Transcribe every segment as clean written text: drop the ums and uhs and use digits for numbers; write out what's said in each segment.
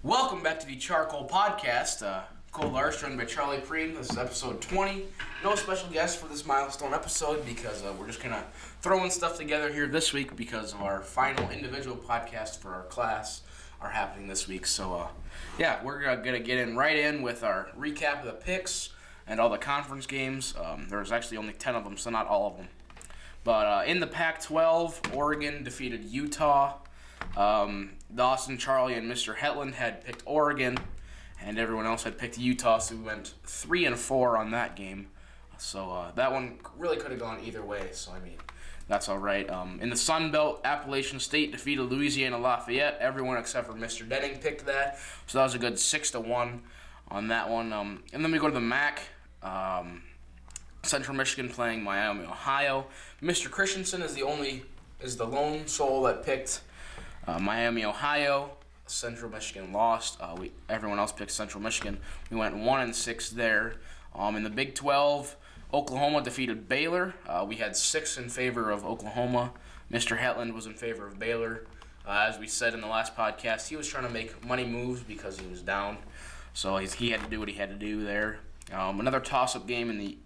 Welcome back to the CharCole Podcast. Cole Lars, joined by Charlie Preem. This is episode 20. No special guest for this milestone episode because we're just kind of throwing stuff together here this week because of our final individual podcast for our class are happening this week. So, we're going to get right in with our recap of the picks and all the conference games. There's actually only 10 of them, so not all of them. But in the Pac-12, Oregon defeated Utah. Dawson, Charlie, and Mr. Hetland had picked Oregon, and everyone else had picked Utah, so we went 3-4 on that game. So that one really could have gone either way, so that's all right. In the Sun Belt, Appalachian State defeated Louisiana Lafayette. Everyone except for Mr. Denning picked that, so that was a good 6-1 on that one. And then we go to the MAC. Central Michigan playing Miami, Ohio. Mr. Christensen is the lone soul that picked Miami, Ohio. Central Michigan lost. Everyone else picked Central Michigan. We went 1-6 there. In the Big 12, Oklahoma defeated Baylor. We had 6 in favor of Oklahoma. Mr. Hetland was in favor of Baylor. As we said in the last podcast, he was trying to make money moves because he was down. So he had to do what he had to do there. Another toss-up game in the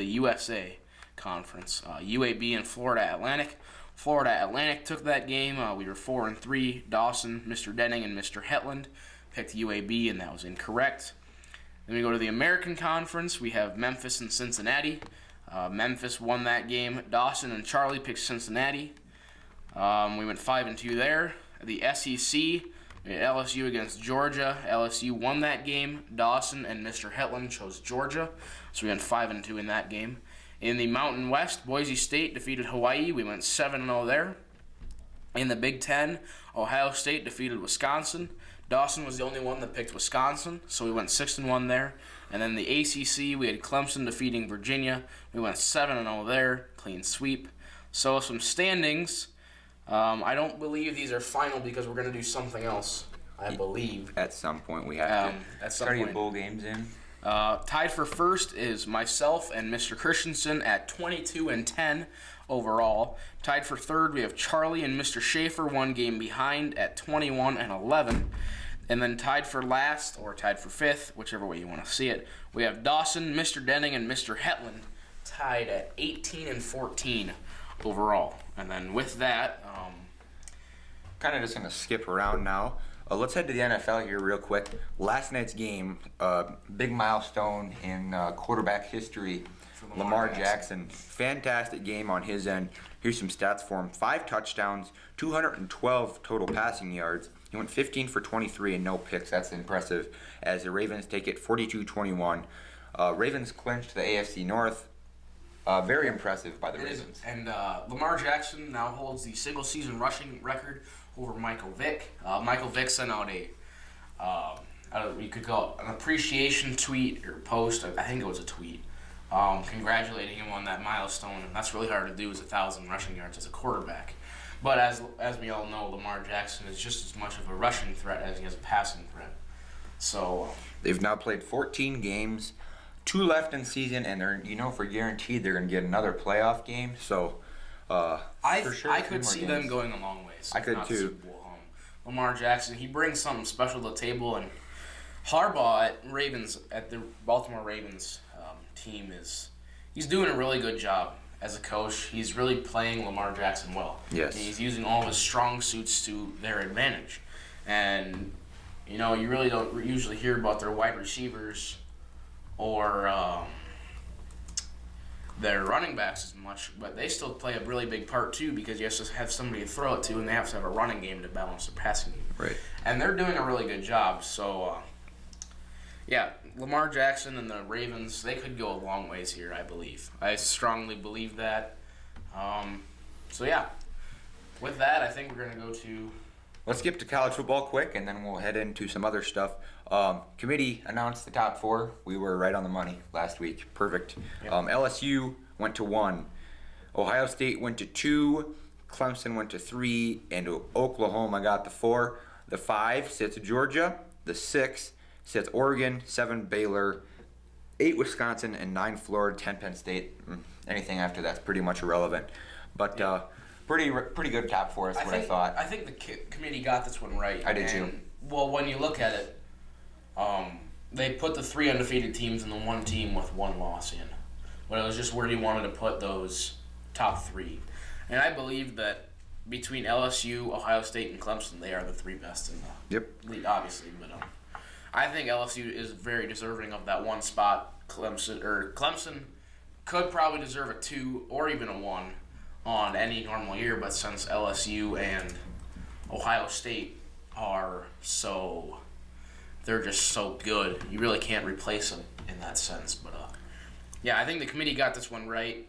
USA Conference. UAB and Florida Atlantic. Florida Atlantic took that game. We were 4-3. Dawson, Mr. Denning, and Mr. Hetland picked UAB, and that was incorrect. Then we go to the American Conference. We have Memphis and Cincinnati. Memphis won that game. Dawson and Charlie picked Cincinnati. We went 5-2 there. The SEC, we had LSU against Georgia. LSU won that game. Dawson and Mr. Hetland chose Georgia, so we went 5-2 in that game. In the Mountain West, Boise State defeated Hawaii. We went 7-0 there. In the Big Ten, Ohio State defeated Wisconsin. Dawson was the only one that picked Wisconsin, so we went 6-1 there. And then the ACC, we had Clemson defeating Virginia. We went 7-0 there, clean sweep. So some standings. I don't believe these are final because we're going to do something else, I believe. At some point we have to start your bowl games in. Tied for first is myself and Mr. Christensen at 22-10 overall. Tied for third, we have Charlie and Mr. Schaefer, one game behind at 21-11. And then tied for last, or tied for fifth, whichever way you want to see it, we have Dawson, Mr. Denning, and Mr. Hetland tied at 18-14 overall. And then with that, kind of just going to skip around now. Let's head to the NFL here real quick. Last night's game, big milestone in quarterback history. Lamar Jackson, fantastic game on his end. Here's some stats for him. 5 touchdowns, 212 total passing yards. He went 15 for 23 and no picks. That's impressive as the Ravens take it 42-21. Ravens clinched the AFC North. Very impressive by the Ravens. And Lamar Jackson now holds the single-season rushing record over Michael Vick. Michael Vick sent out you could call it an appreciation tweet or post. I think it was a tweet, congratulating him on that milestone. And that's really hard to do, is 1,000 rushing yards as a quarterback. But as we all know, Lamar Jackson is just as much of a rushing threat as he is a passing threat. So they've now played 14 games. 2 left in season, and they're for guaranteed they're going to get another playoff game. So, I could see games. them going a long ways. I could too. Lamar Jackson, he brings something special to the table, and Harbaugh at the Baltimore Ravens team he's doing a really good job as a coach. He's really playing Lamar Jackson well. Yes. And he's using all of his strong suits to their advantage, and you really don't usually hear about their wide receivers or their running backs as much, but they still play a really big part too because you have to have somebody to throw it to, and they have to have a running game to balance the passing game. Right. And they're doing a really good job. So, Lamar Jackson and the Ravens, they could go a long ways here, I believe. I strongly believe that. With that, I think we're going to go to... Let's skip to college football quick, and then we'll head into some other stuff. Committee announced the top 4. We were right on the money last week. Perfect. Yep. LSU went to 1. Ohio State went to 2. Clemson went to 3. And Oklahoma got the 4. The 5 sits Georgia. The 6 sits Oregon. 7 Baylor. 8 Wisconsin. And 9 Florida. 10 Penn State. Anything after that's pretty much irrelevant. But Pretty good top four is what I thought. I think the committee got this one right. I did too. Well, when you look at it, they put the 3 undefeated teams and the 1 team with 1 loss in. But it was just where he wanted to put those top 3. And I believe that between LSU, Ohio State, and Clemson, they are the 3 best in the league, obviously. But I think LSU is very deserving of that 1 spot. Clemson could probably deserve a 2 or even a 1 on any normal year, but since LSU and Ohio State they're just so good, you really can't replace them in that sense. But I think the committee got this one right.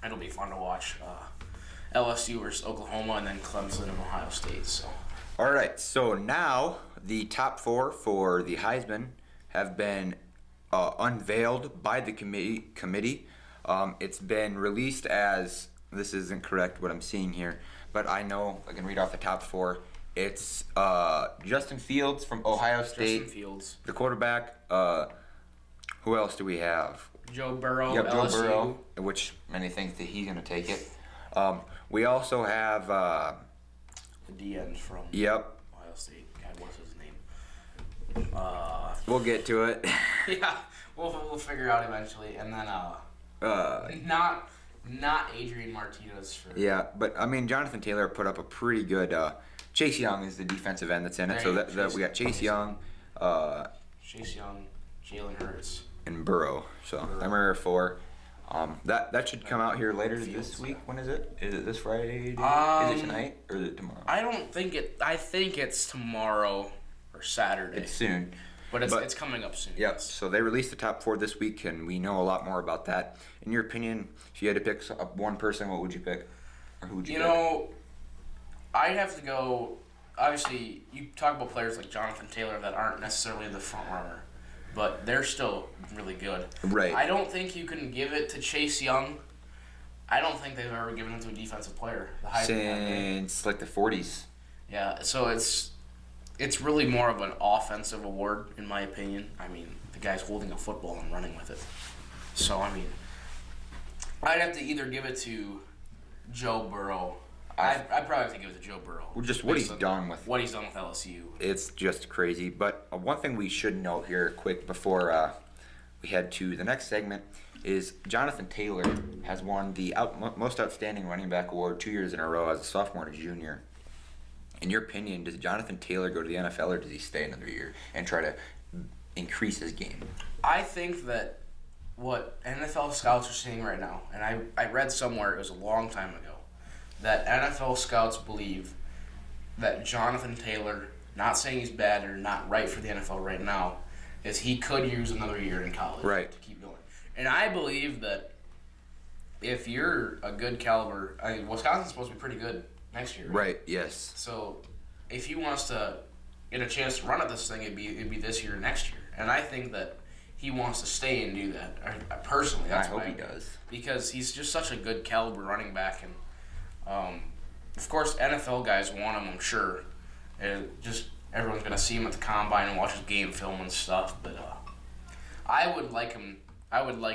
It'll be fun to watch LSU versus Oklahoma and then Clemson and Ohio State. So. All right, so now the top 4 for the Heisman have been unveiled by the committee. It's been released as, this isn't correct what I'm seeing here, but I know I can read off the top 4. It's Justin Fields from Ohio State. Justin Fields. The quarterback. Who else do we have? Joe Burrow. Yep, LSU. Joe Burrow, which many think that he's going to take it. We also have the DN from Ohio State. God, what's his name? We'll get to it. Yeah, we'll figure out eventually, and then not Adrian Martinez for. Yeah, but I mean Jonathan Taylor put up a pretty good. Chase Young is the defensive end that's in it, so that we got Chase Young, Jalen Hurts, and Burrow. So I'm our 4. That should come out here later this week. When is it? Is it this Friday? Is it tonight or is it tomorrow? I don't think it. I think it's tomorrow or Saturday. It's soon. But it's coming up soon. Yep. So they released the top 4 this week, and we know a lot more about that. In your opinion, if you had to pick one person, what would you pick, or who would you pick? I'd have to go. Obviously, you talk about players like Jonathan Taylor that aren't necessarily the front runner, but they're still really good. Right. I don't think you can give it to Chase Young. I don't think they've ever given it to a defensive player. Since like the 40s. Yeah. So it's really more of an offensive award, in my opinion. I mean, the guy's holding a football and running with it. So, I mean, I'd have to either give it to Joe Burrow. I'd probably have to give it to Joe Burrow. Well, just what he's done with LSU. It's just crazy. But one thing we should note here quick before we head to the next segment is Jonathan Taylor has won the most outstanding running back award 2 years in a row as a sophomore and a junior. In your opinion, does Jonathan Taylor go to the NFL or does he stay another year and try to increase his game? I think that what NFL scouts are seeing right now, and I read somewhere, it was a long time ago, that NFL scouts believe that Jonathan Taylor, not saying he's bad or not right for the NFL right now, is he could use another year in college to keep going. And I believe that if you're a good caliber, I mean, Wisconsin's supposed to be pretty good next year. Right, yes. So if he wants to get a chance to run at this thing, it'd be this year or next year. And I think that he wants to stay and do that. Personally, that's why I hope he does. Because he's just such a good caliber running back. And, of course, NFL guys want him, I'm sure. Everyone's going to see him at the combine and watch his game film and stuff. But I would like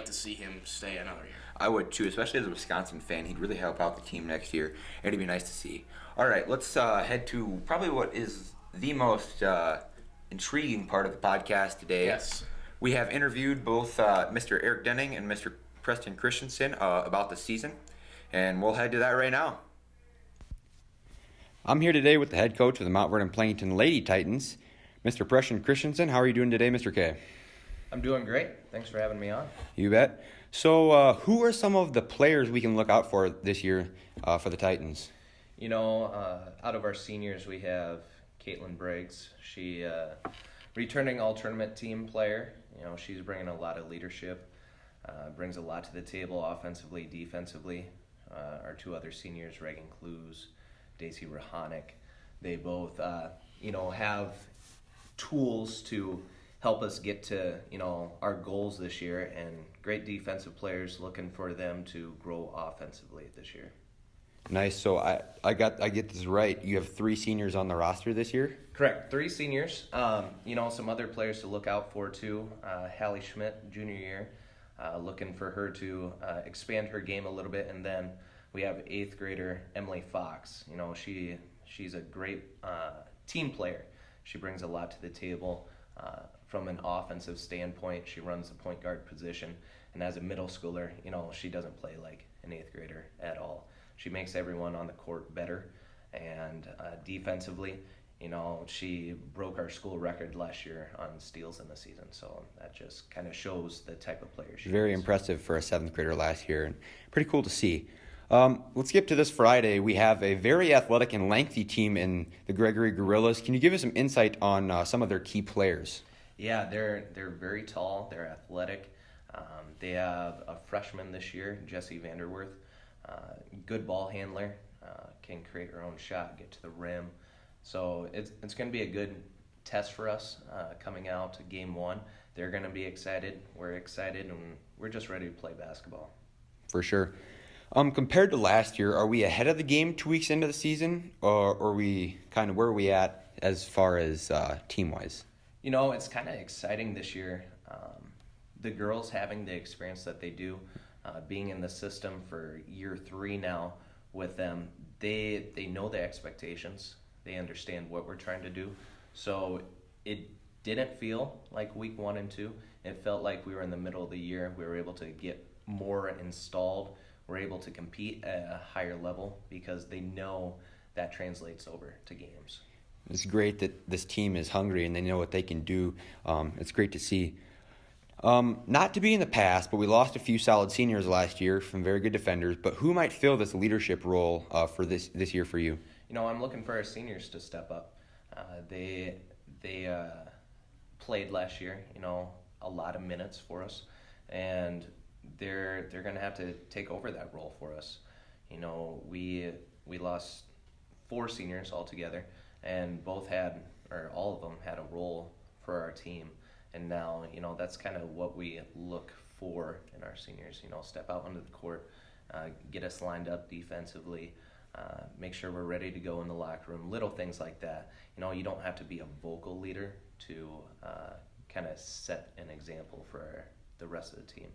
to see him stay another year. I would too, especially as a Wisconsin fan. He'd really help out the team next year. It'd be nice to see. All right, let's head to probably what is the most intriguing part of the podcast today. Yes. We have interviewed both Mr. Eric Denning and Mr. Preston Christensen about the season, and we'll head to that right now. I'm here today with the head coach of the Mount Vernon Plainton Lady Titans, Mr. Preston Christensen. How are you doing today, Mr. K? I'm doing great. Thanks for having me on. You bet. So who are some of the players we can look out for this year for the Titans? Out of our seniors, we have Caitlin Briggs. She returning all-tournament team player. She's bringing a lot of leadership, brings a lot to the table offensively, defensively. Our 2 other seniors, Reagan Clues, Daisy Rahanic, they both, have tools to help us get to, our goals this year, and great defensive players, looking for them to grow offensively this year. Nice. So I get this right. You have 3 seniors on the roster this year? Correct. 3 seniors. Some other players to look out for too. Hallie Schmidt, junior year, looking for her to expand her game a little bit, and then We have 8th grader Emily Fox. She's a great team player. She brings a lot to the table. From an offensive standpoint, she runs the point guard position. And as a middle schooler, she doesn't play like an 8th grader at all. She makes everyone on the court better. And defensively, she broke our school record last year on steals in the season. So that just kind of shows the type of player she is. Very impressive for a 7th grader last year, and pretty cool to see. Let's skip to this Friday. We have a very athletic and lengthy team in the Gregory Gorillas. Can you give us some insight on some of their key players? Yeah, they're very tall. They're athletic. They have a freshman this year, Jessie Vanderwerth, good ball handler, can create her own shot, get to the rim. So it's going to be a good test for us coming out to game 1. They're going to be excited. We're excited, and we're just ready to play basketball. For sure. Compared to last year, are we ahead of the game 2 weeks into the season, or are we kind of where are we at as far as team-wise? It's kind of exciting this year. The girls having the experience that they do, being in the system for year 3 now with them, they know the expectations. They understand what we're trying to do. So it didn't feel like week 1 and 2. It felt like we were in the middle of the year. We were able to get more installed. We're able to compete at a higher level because they know that translates over to games. It's great that this team is hungry and they know what they can do. It's great to see. Not to be in the past, but we lost a few solid seniors last year from very good defenders. But who might fill this leadership role for this year for you? I'm looking for our seniors to step up. They played last year, a lot of minutes for us, and they're going to have to take over that role for us. We lost 4 seniors altogether, and all of them had a role for our team. And now, that's kind of what we look for in our seniors. Step out onto the court, get us lined up defensively, make sure we're ready to go in the locker room. Little things like that. You don't have to be a vocal leader to kind of set an example for the rest of the team.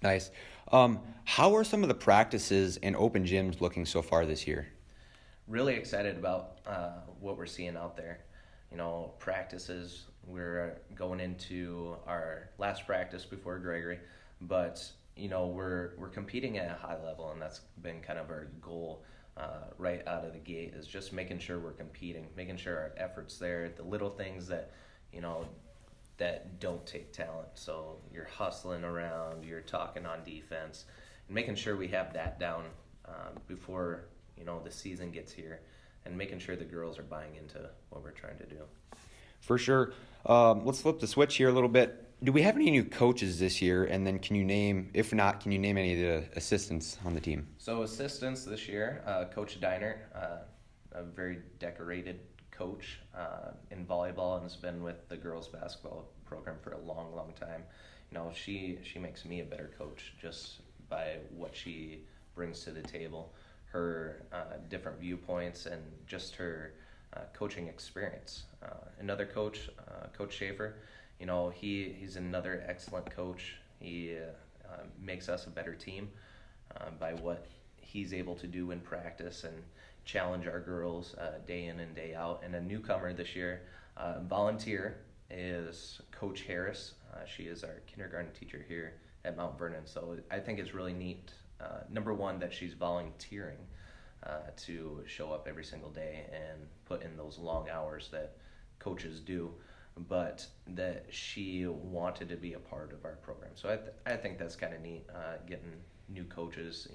Nice. How are some of the practices and open gyms looking so far this year? Really excited about what we're seeing out there. Practices, we're going into our last practice before Gregory, but we're competing at a high level, and that's been kind of our goal right out of the gate, is just making sure we're competing, making sure our effort's there, the little things that that don't take talent. So you're hustling around, you're talking on defense, and making sure we have that down before the season gets here, and making sure the girls are buying into what we're trying to do. For sure. Let's flip the switch here a little bit. Do we have any new coaches this year? And then if not, can you name any of the assistants on the team? So assistants this year, Coach Diner, a very decorated coach in volleyball, and has been with the girls basketball program for a long, long time. She makes me a better coach just by what she brings to the table, her different viewpoints, and just her coaching experience. Another coach, Coach Schaefer, he's another excellent coach. He makes us a better team by what he's able to do in practice and challenge our girls day in and day out. And a newcomer this year, volunteer, is Coach Harris. She is our kindergarten teacher here at Mount Vernon. So I think it's really neat, number one, that she's volunteering to show up every single day and put in those long hours that coaches do, but that she wanted to be a part of our program. So I think that's kind of neat, getting new coaches,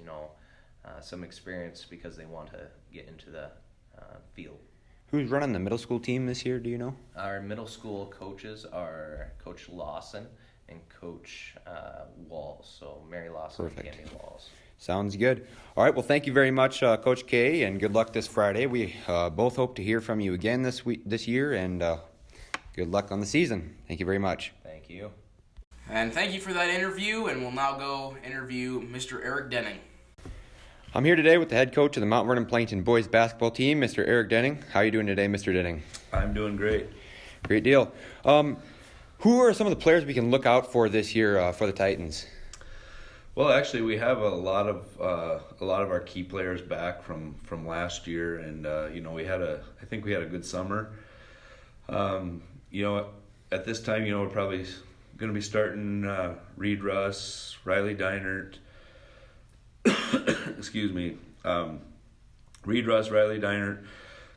some experience because they want to get into the field. Who's running the middle school team this year, do you know? Our middle school coaches are Coach Lawson and Coach Walls, so Mary Lawson Perfect. and Tammy Walls. Sounds good. All right, well, thank you very much, Coach K, and good luck this Friday. We both hope to hear from you again this year, and good luck on the season. Thank you very much. Thank you. And thank you for that interview, and we'll now go interview Mr. Eric Denning. I'm here today with the head coach of the Mount Vernon Plankton boys basketball team, Mr. Eric Denning. How are you doing today, Mr. Denning? I'm doing great. Great deal. Who are some of the players we can look out for this year for the Titans? Well, actually, we have a lot of our key players back from last year, and I think we had a good summer. At this time, we're probably going to be starting Reed Russ, Riley Deinert. Excuse me, Reed Russ, Riley Deinert,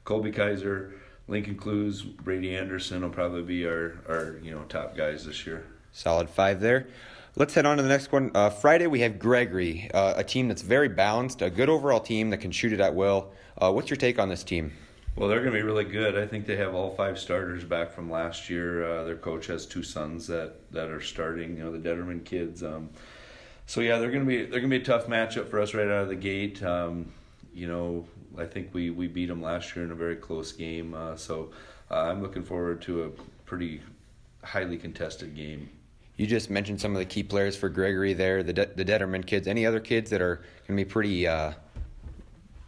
Colby Kaiser, Lincoln Clues, Brady Anderson will probably be our top guys this year. Solid 5 there. Let's head on to the next one. Friday we have Gregory, a team that's very balanced, a good overall team that can shoot it at will. What's your take on this team? Well, they're going to be really good. I think they have all 5 starters back from last year. Their coach has 2 sons that are starting. The Detterman kids. So yeah, they're going to be a tough matchup for us right out of the gate. I think we beat them last year in a very close game. So I'm looking forward to a pretty highly contested game. You just mentioned some of the key players for Gregory there, the Detterman kids. Any other kids that are going to be pretty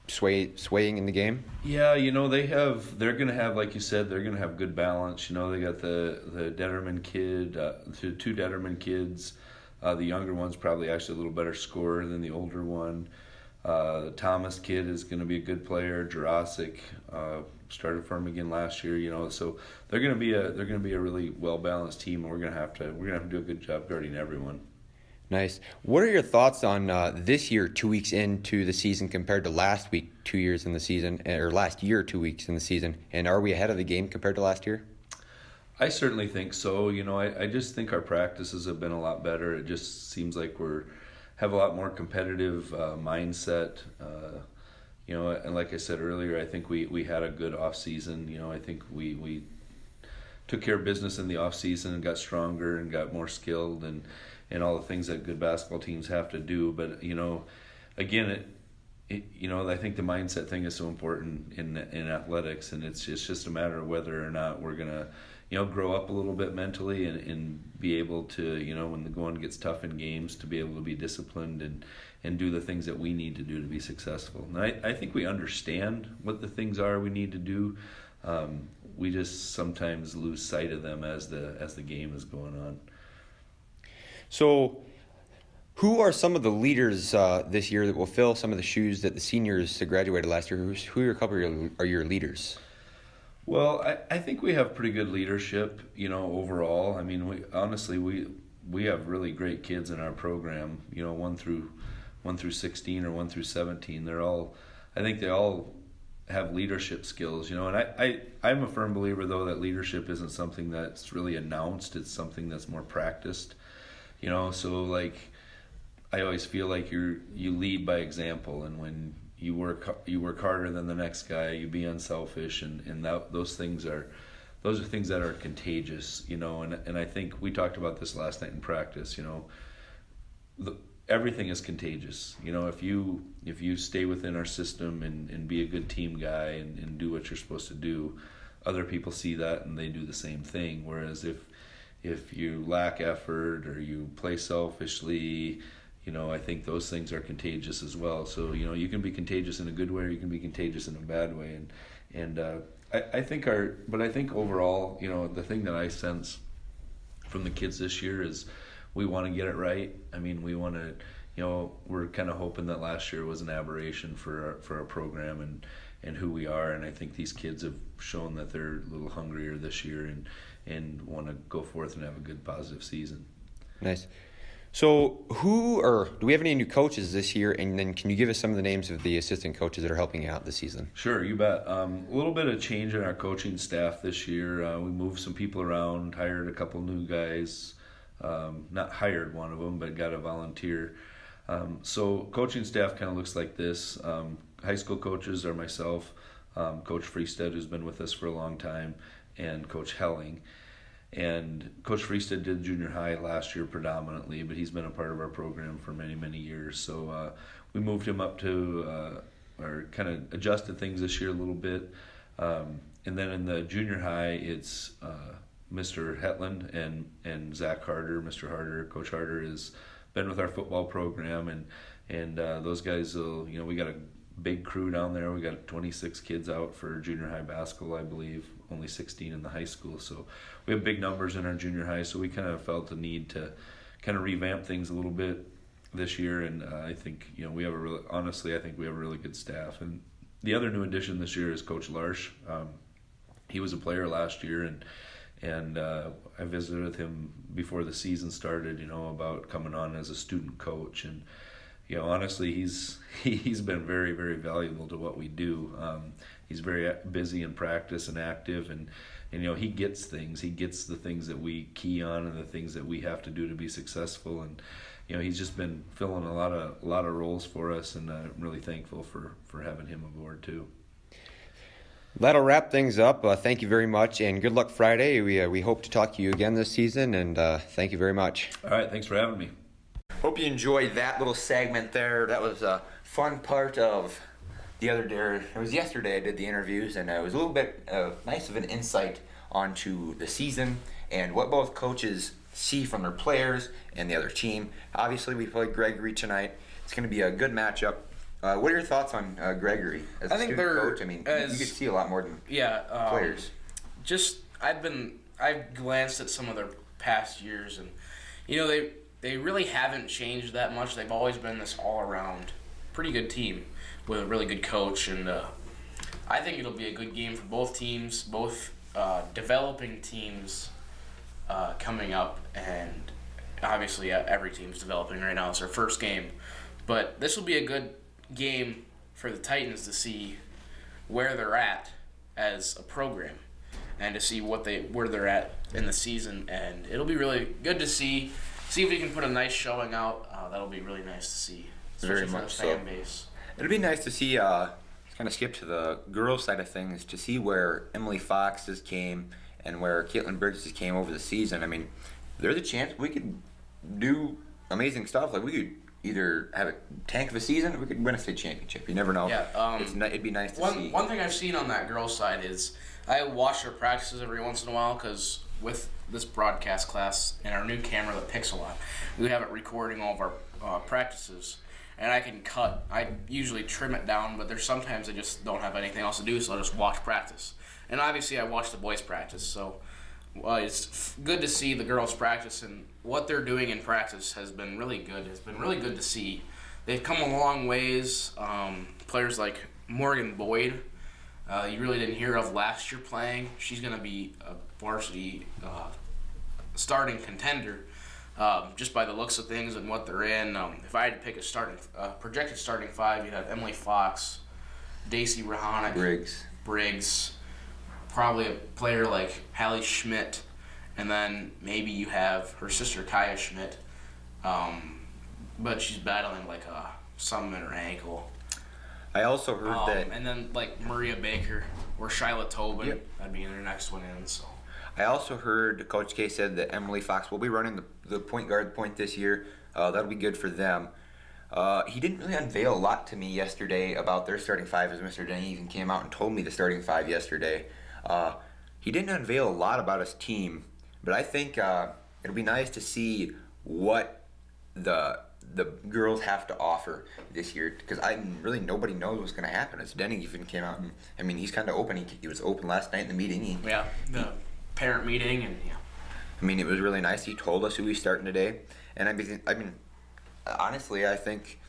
swaying in the game? Yeah, they're going to have, like you said, they're going to have good balance. They got the Detterman kid, 2 Detterman kids. The younger one's probably actually a little better scorer than the older one. The Thomas kid is going to be a good player. Jurassic started for him again last year. So they're going to be a really well balanced team, and we're going to have to do a good job guarding everyone. Nice. What are your thoughts on this year, 2 weeks into the season, compared to last week, 2 years in the season, or last year, 2 weeks in the season? And are we ahead of the game compared to last year? I certainly think so. I just think our practices have been a lot better. It just seems like have a lot more competitive mindset. And like I said earlier, I think we had a good off season. I think we took care of business in the off season and got stronger and got more skilled and all the things that good basketball teams have to do. But again, I think the mindset thing is so important in athletics, and it's just a matter of whether or not we're gonna grow up a little bit mentally and be able to, when the going gets tough in games, to be able to be disciplined and do the things that we need to do to be successful. And I think we understand what the things are we need to do. We just sometimes lose sight of them as the game is going on. So, who are some of the leaders this year that will fill some of the shoes that the seniors that graduated last year? Who are a couple are your leaders? Well, I think we have pretty good leadership, overall. I mean, we have really great kids in our program, 1 through 16 or 1 through 17. I think they all have leadership skills, and I'm a firm believer, though, that leadership isn't something that's really announced. It's something that's more practiced, so like I always feel like you lead by example, and when you work harder than the next guy, you be unselfish, and those things are things that are contagious, and I think we talked about this last night in practice, everything is contagious. If you stay within our system and be a good team guy and do what you're supposed to do, other people see that and they do the same thing. Whereas if you lack effort or you play selfishly, I think those things are contagious as well. So, you can be contagious in a good way or you can be contagious in a bad way. And I think overall, the thing that I sense from the kids this year is we want to get it right. I mean, we want to, we're kind of hoping that last year was an aberration for our program and who we are. And I think these kids have shown that they're a little hungrier this year and want to go forth and have a good positive season. Nice. So do we have any new coaches this year? And then can you give us some of the names of the assistant coaches that are helping out this season? Sure, you bet. A little bit of change in our coaching staff this year. We moved some people around, hired a couple new guys. Not hired one of them, but got a volunteer. So coaching staff kind of looks like this. High school coaches are myself, Coach Freestead, who's been with us for a long time, and Coach Helling. And Coach Freestead did junior high last year predominantly, but he's been a part of our program for many, many years. So we moved him up to, or kind of adjusted things this year a little bit. And then in the junior high, it's Mr. Hetland and Zach Harder. Mr. Harder, Coach Harder, has been with our football program, and those guys will, we got a big crew down there. We got 26 kids out for junior high basketball, I believe, only 16 in the high school. So we have big numbers in our junior high, so we kind of felt the need to kind of revamp things a little bit. this year, and I think we have I think we have a really good staff. And the other new addition this year is Coach Larsch. He was a player last year, and I visited with him before the season started, about coming on as a student coach. And honestly, he's been very, very valuable to what we do. He's very busy in practice and active, and he gets things. He gets the things that we key on and the things that we have to do to be successful. And he's just been filling a lot of roles for us, and I'm really thankful for having him aboard too. That'll wrap things up. Thank you very much, and good luck Friday. We hope to talk to you again this season, and thank you very much. All right, thanks for having me. Hope you enjoyed that little segment there. That was a fun part of the other day. It was yesterday I did the interviews, and it was a little bit nice of an insight onto the season and what both coaches see from their players and the other team. Obviously, we played Gregory tonight. It's going to be a good matchup. What are your thoughts on Gregory as a student coach? I mean, you could see a lot more than players. I've glanced at some of their past years, and they really haven't changed that much. They've always been this all-around pretty good team with a really good coach, and I think it'll be a good game for both teams, both developing teams coming up, and obviously every team's developing right now. It's their first game, but this will be a good game for the Titans to see where they're at as a program and to see where they're at in the season, and it'll be really good to see if we can put a nice showing out. That'll be really nice to see, especially for the fan base. It'll be nice to see, kind of skip to the girls' side of things, to see where Emily Fox's came and where Caitlin Briggs' came over the season. I mean, there's a chance we could do amazing stuff. Like, we could either have a tank of a season or we could win a state championship. You never know. Yeah, it'd be nice to see. One thing I've seen on that girls' side is I watch their practices every once in a while, because with this broadcast class and our new camera that picks a lot, we have it recording all of our practices, and I can cut. I usually trim it down, but there's sometimes I just don't have anything else to do, so I just watch practice. And obviously I watch the boys practice, so it's good to see the girls practice, and what they're doing in practice has been really good. It's been really good to see. They've come a long ways. Players like Morgan Boyd, you really didn't hear of last year playing. She's going to be a varsity starting contender just by the looks of things and what they're in. If I had to pick a projected starting five, you'd have Emily Fox, Daisy Rahanic, Briggs, probably a player like Hallie Schmidt, and then maybe you have her sister Kaya Schmidt, but she's battling like something in her ankle. I also heard that. And then like Maria Baker or Shyla Tobin, that'd be their next one in. So I also heard Coach K said that Emily Fox will be running the point guard point this year. That'll be good for them. He didn't really unveil a lot to me yesterday about their starting five, as Mr. Denny even came out and told me the starting five yesterday. He didn't unveil a lot about his team, but I think it'll be nice to see what the girls have to offer this year, because really nobody knows what's going to happen. As Denny even came out, and I mean, he's kind of open. He was open last night in the meeting. The parent meeting, and I mean, it was really nice. He told us who he's starting today, and I mean, honestly, I think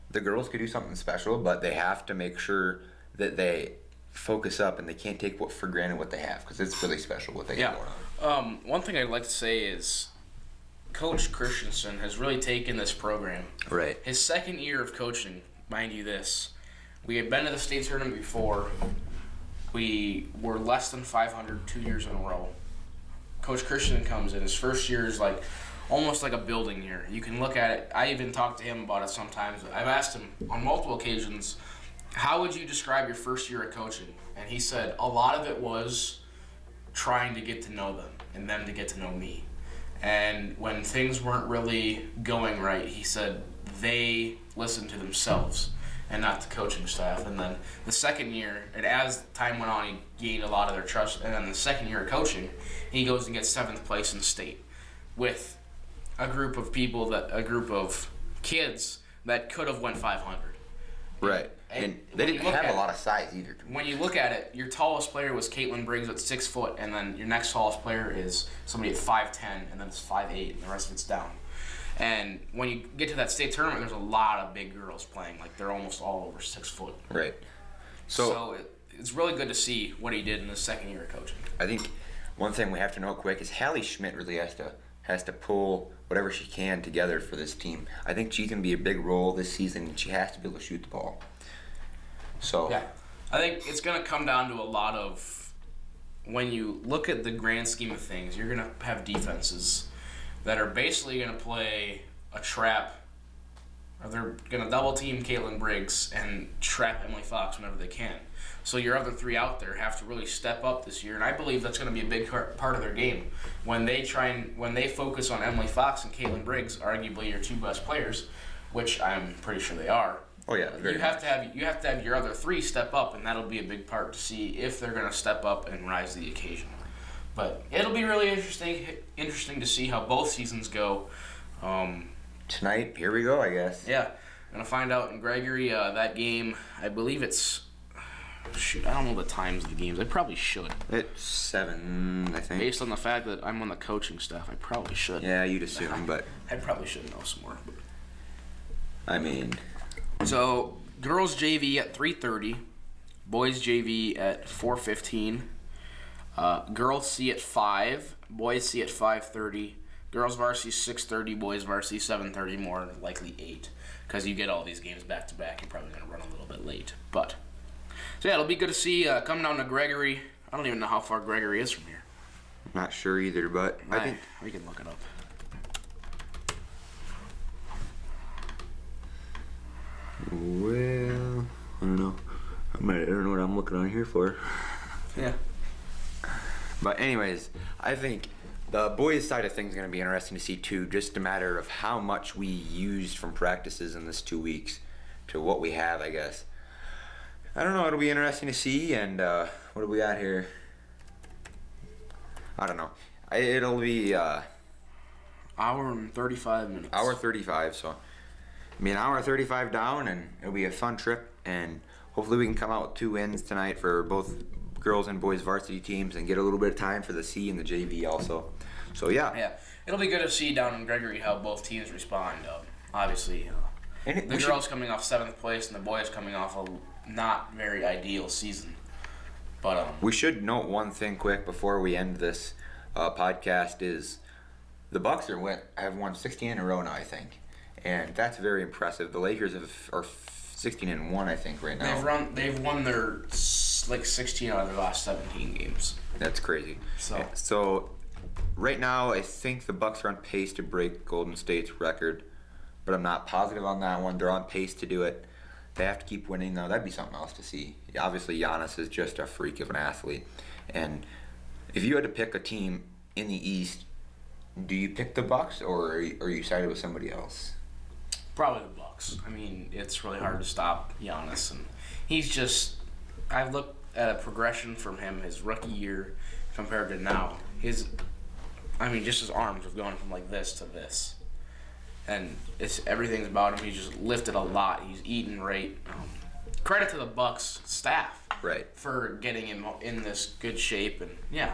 the girls could do something special, but they have to make sure that they focus up and they can't take for granted what they have, because it's really special what they got going on. One thing I'd like to say is Coach Christensen has really taken this program. Right. His second year of coaching, mind you this, we had been to the state tournament before. We were less than 500 2 years in a row. Coach Christensen comes in. His first year is like almost like a building year. You can look at it. I even talked to him about it sometimes. I've asked him on multiple occasions, how would you describe your first year of coaching? And he said a lot of it was trying to get to know them and them to get to know me. And when things weren't really going right, he said they listened to themselves and not the coaching staff. And then the second year, and as time went on, he gained a lot of their trust. And then the second year of coaching, he goes and gets 7th place in the state with a group of kids that could have went 500. Right. And they didn't have a lot of size either. When you look at it, your tallest player was Caitlin Briggs at 6 foot, and then your next tallest player is somebody at 5'10", and then it's 5'8", and the rest of it's down. And when you get to that state tournament, there's a lot of big girls playing. Like, they're almost all over 6 foot. Right. So it's really good to see what he did in his second year of coaching. I think one thing we have to know quick is Hallie Schmidt really has to pull whatever she can together for this team. I think she's going to be a big role this season, and she has to be able to shoot the ball. So Yeah. I think it's going to come down to a lot of, when you look at the grand scheme of things, you're going to have defenses that are basically going to play a trap, or they're going to double team Caitlin Briggs and trap Emily Fox whenever they can. So your other three out there have to really step up this year, and I believe that's going to be a big part of their game. When they focus on Emily Fox and Caitlin Briggs, arguably your two best players, which I'm pretty sure they are. Oh yeah, You have to have your other three step up, and that'll be a big part to see if they're going to step up and rise to the occasion. But it'll be really interesting to see how both seasons go. Tonight, here we go, I guess. Yeah, I'm going to find out in Gregory that game. I believe it's. Shoot, I don't know the times of the games. I probably should. It's 7, I think. Based on the fact that I'm on the coaching staff, I probably should. Yeah, you'd assume, but I probably should know some more. I mean, So, girls JV at 3:30, boys JV at 4:15, girls C at 5, boys C at 5:30, girls varsity 6:30, boys varsity 7:30, more likely 8, because you get all these games back to back. You're probably going to run a little bit late, but. So yeah, it'll be good to see come down to Gregory. I don't even know how far Gregory is from here. not sure either, but I think we can look it up. well, I don't know. I don't know what I'm looking on here for. Yeah. But anyways, I think the boys' side of things is going to be interesting to see too. Just a matter of how much we used from practices in this 2 weeks to what we have, I guess. I don't know. It'll be interesting to see. And what do we got here? I don't know. It'll be Hour and 35 minutes. hour 35. So, I mean, hour 35 down, and it'll be a fun trip. And hopefully we can come out with 2 wins tonight for both girls and boys varsity teams, and get a little bit of time for the C and the JV also. So yeah. Yeah, it'll be good to see down in Gregory how both teams respond. Obviously, And the girls coming off 7th place and the boys coming off a not very ideal season. But we should note one thing quick before we end this podcast is the Bucks have won 16 in a row now, I think, and that's very impressive. The Lakers are 16-1, I think, right now. they've won their 16 out of their last 17 games. That's crazy. So right now, I think the Bucks are on pace to break Golden State's record, but I'm not positive on that one. They're on pace to do it. They have to keep winning, though. That'd be something else to see. Obviously, Giannis is just a freak of an athlete. And if you had to pick a team in the East, do you pick the Bucks, or are you sided with somebody else? Probably the Bucks. I mean, it's really hard to stop Giannis, and he's just. I've looked at a progression from him his rookie year compared to now. Just his arms have gone from like this to this. And everything's about him. He's just lifted a lot. He's eaten right. Credit to the Bucks staff, Right. for getting him in this good shape. And yeah,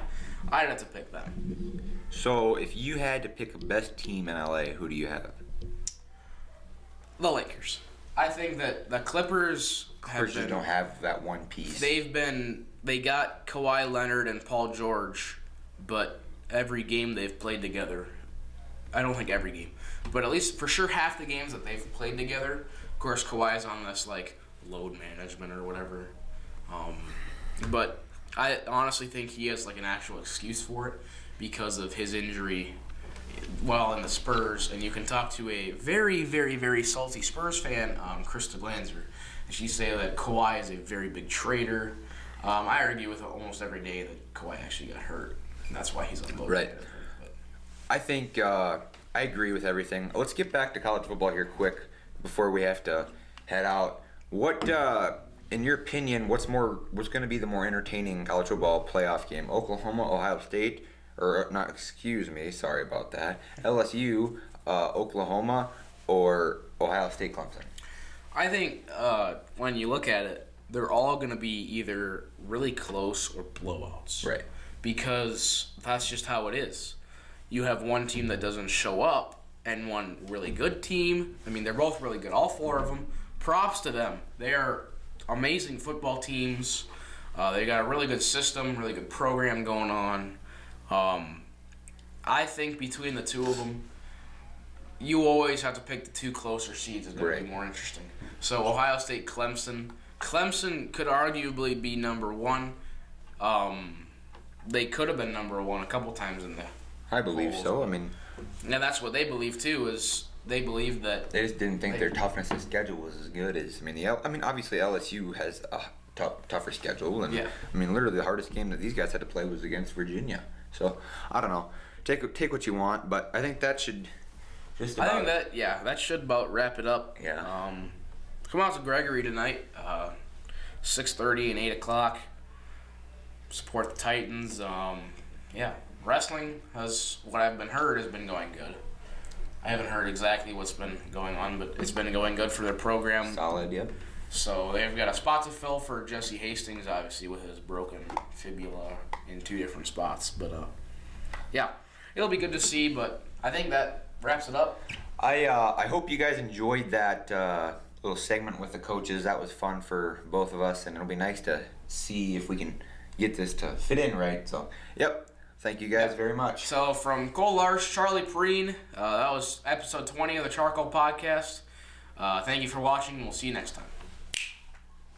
I'd have to pick them. So if you had to pick a best team in LA, who do you have? The Lakers. I think that the Clippers Just don't have that one piece. They got Kawhi Leonard and Paul George, but every game they've played together. I don't think every game, but at least for sure half the games that they've played together. Of course, Kawhi's on this load management or whatever, but I honestly think he has an actual excuse for it because of his injury while in the Spurs. And you can talk to a very, very, very salty Spurs fan, Krista Glanzer, and she say that Kawhi is a very big traitor. I argue with her almost every day that Kawhi actually got hurt, and that's why he's unloaded. Right. I think I agree with everything. Let's get back to college football here quick before we have to head out. What, in your opinion, what's going to be the more entertaining college football playoff game? Oklahoma, Ohio State, or not? Excuse me, sorry about that. LSU, Oklahoma, or Ohio State, Clemson? I think when you look at it, they're all going to be either really close or blowouts. Right. Because that's just how it is. You have one team that doesn't show up, and one really good team. I mean, they're both really good, all four of them. Props to them. They are amazing football teams. They got a really good system, really good program going on. I think between the two of them, you always have to pick the two closer seeds. It's going to be more interesting. So Ohio State, Clemson. Clemson could arguably be number one. They could have been number one a couple times in the I believe polls. so. I mean, and that's what they believe too. Is they believe that they just didn't think their toughness of schedule was as good as. I mean, obviously LSU has a tougher schedule, and I mean, literally the hardest game that these guys had to play was against Virginia. So I don't know. Take what you want, but I think that should just about. I think that should about wrap it up. Yeah. Come out to Gregory tonight, 6:30 and 8 o'clock. Support the Titans. Wrestling has what I've been heard has been going good. I haven't heard exactly what's been going on, but it's been going good for their program. Solid, yep. So they've got a spot to fill for Jesse Hastings, obviously with his broken fibula in 2 different spots. But it'll be good to see. But I think that wraps it up. I hope you guys enjoyed that little segment with the coaches. That was fun for both of us, and it'll be nice to see if we can get this to fit in right. So, yep. Thank you guys very much. So from Cole Larsh, Charlie Perrine, that was episode 20 of the CharCole Podcast. Thank you for watching, and we'll see you next time.